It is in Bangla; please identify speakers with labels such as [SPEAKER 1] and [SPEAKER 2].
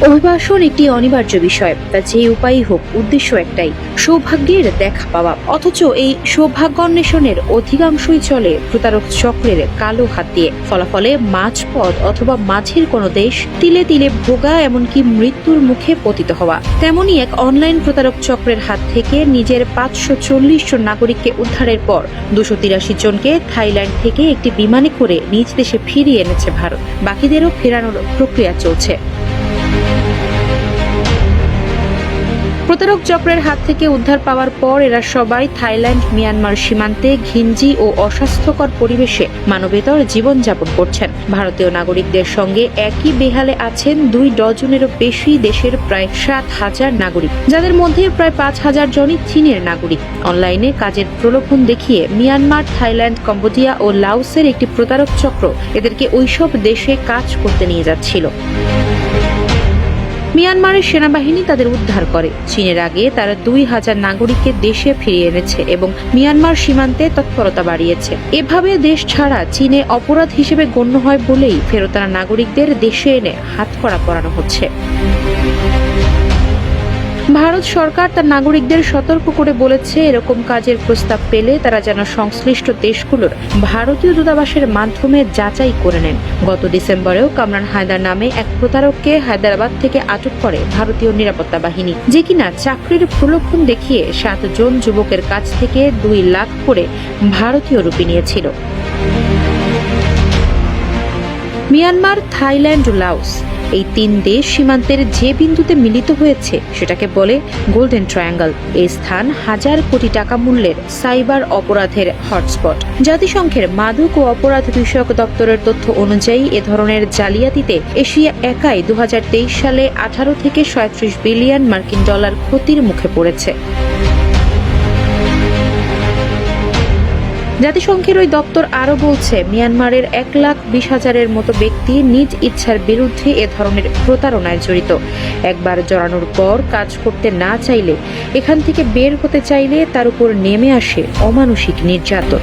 [SPEAKER 1] অভিবাসন একটি অনিবার্য বিষয়, তা যে উপায়ই হোক উদ্দেশ্য একটাই, সৌভাগ্যের দেখা পাওয়া। অথচ এই সৌভাগ্য অন্বেষণের অধিকাংশই চলে প্রতারক চক্রের কালো হাত দিয়ে। ফলাফলে মাঝপথ অথবা মাঝের কোনো দেশ, তিলে তিলে ভোগা, এমনকি মৃত্যুর মুখে পতিত হওয়া। তেমনই এক অনলাইন প্রতারক চক্রের হাত থেকে নিজের 540 জন নাগরিককে উদ্ধারের পর 283 জনকে থাইল্যান্ড থেকে একটি বিমানে করে নিজ দেশে ফিরিয়ে এনেছে ভারত। বাকিদেরও ফেরানোর প্রক্রিয়া চলছে। প্রতারক চক্রের হাত থেকে উদ্ধার পাওয়ার পর এরা সবাই থাইল্যান্ড মিয়ানমার সীমান্তে ঘিঞ্জি ও অস্বাস্থ্যকর পরিবেশে মানবেতর জীবনযাপন করছেন। ভারতীয় নাগরিকদের সঙ্গে একই বেহালে আছেন 2 ডজনেরও বেশি দেশের প্রায় 7,000 নাগরিক, যাদের মধ্যে প্রায় 5,000 জনই চীনের নাগরিক। অনলাইনে কাজের প্রলোভন দেখিয়ে মিয়ানমার, থাইল্যান্ড, কম্বোডিয়া ও লাওসের একটি প্রতারক চক্র এদেরকে ওইসব দেশে কাজ করতে নিয়ে যাচ্ছিল। মিয়ানমারের সেনাবাহিনী তাদের উদ্ধার করে। চীনের আগে তারা 2,000 নাগরিককে দেশে ফিরিয়ে এনেছে এবং মিয়ানমার সীমান্তে তৎপরতা বাড়িয়েছে। এভাবে দেশ ছাড়া চীনে অপরাধ হিসেবে গণ্য হয় বলেই ফেরত আনা নাগরিকদের দেশে এনে হাতকড়া পরানো হচ্ছে। ভারত সরকার তার নাগরিকদের সতর্ক করে বলেছে, এরকম কাজের প্রস্তাব পেলে তারা যেন সংশ্লিষ্ট দেশগুলোর ভারতীয় দূতাবাসের মাধ্যমে যাচাই করে নেন। গত ডিসেম্বরেও কামরান হায়দার নামে এক প্রতারককে হায়দ্রাবাদ থেকে আটক করে ভারতীয় নিরাপত্তা বাহিনী, যে কিনা চাকরির প্রলোভন দেখিয়ে 7 জন যুবকের কাছ থেকে 2 লাখ করে ভারতীয় রুপি নিয়েছিল। মিয়ানমার, থাইল্যান্ড ও লাওস, এই 3 দেশ সীমান্তের যে বিন্দুতে মিলিত হয়েছে সেটাকে বলে গোল্ডেন ট্রায়াঙ্গল। এই স্থান হাজার কোটি টাকা মূল্যের সাইবার অপরাধের হটস্পট। জাতিসংঘের মাদক ও অপরাধ বিষয়ক দপ্তরের তথ্য অনুযায়ী এ ধরনের জালিয়াতিতে এশিয়া একাই 2023 সালে 18 থেকে 37 বিলিয়ন মার্কিন ডলার ক্ষতির মুখে পড়েছে। জাতিসংঘের ওই দপ্তর আরও বলছে, মিয়ানমারের 1,20,000-এর মতো ব্যক্তি নিজ ইচ্ছার বিরুদ্ধে এ ধরনের প্রতারণায় জড়িত। একবার জড়ানোর পর কাজ করতে না চাইলে, এখান থেকে বের হতে চাইলে তার উপর নেমে আসে অমানুষিক নির্যাতন।